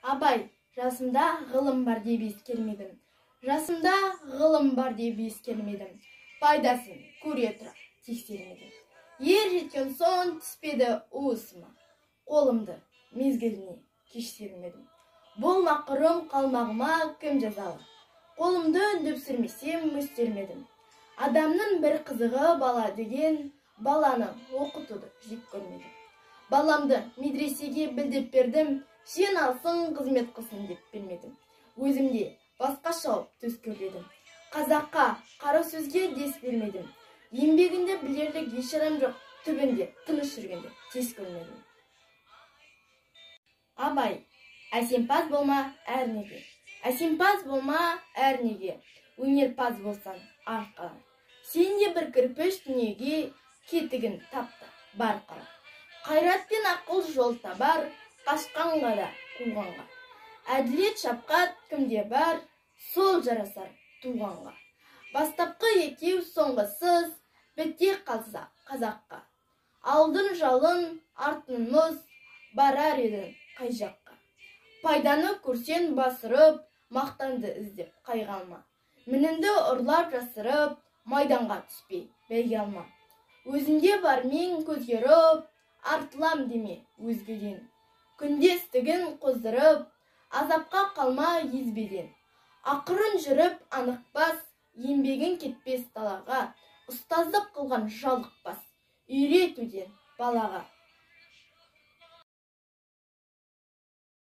Абай, жасымда ғылым бар деп ескермедім. Жасымда ғылым бар деп ескермедім. Пайдасын көре тұра тексермедім. Ер жеткен соң түспеді уысыма. Қолымды мезгіліне кеш сермедім. Болмақырым қалмағыма кім жазалы? Қолымды үндеп сүрмесем өстермедім. Адамның бір қызығы бала деген, баланы оқытуды жек көрмедім. Баламды медресеге білдеп бердім, сен алсын қызмет қылсын деп бермедім. Өзімде басқа шауып төс көрледім. Қазаққа қара сөзге дес бермедім. Еңбегінде білерлік ешарам жоқ, түбінде тыныш жүргенде тез көрмедім. Абай, әсемпаз болма әрнеге. Әсемпаз болма әрнеге. Өнерпаз болсан арқалан. Сен де бір кірпіш дүниеге кетігін тапты бар қара. Қайрат пен ақыл жол табар, қашқанға да қуғанға. Әділет шапқат кімде бар, сол жарасар туғанға. Бастапқы екеу соңғысыз, біте қалса қазаққа. Алдын жалын, артын мұз, барар едің қай жаққа. Пайданы көрсен басырып, мақтанды іздеп қайғалма. Мінінді ұрлап жасырып, майданға түспей бәйге алма. Өзінде бар мен көзгеріп, артылам деме өзгеден. Күндестігін қоздырып, азапқа қалма езбеден. Ақырын жүріп анықпас, еңбегін кетпес далаға. Ұстаздық қылған жалықпас, үйретуден балаға.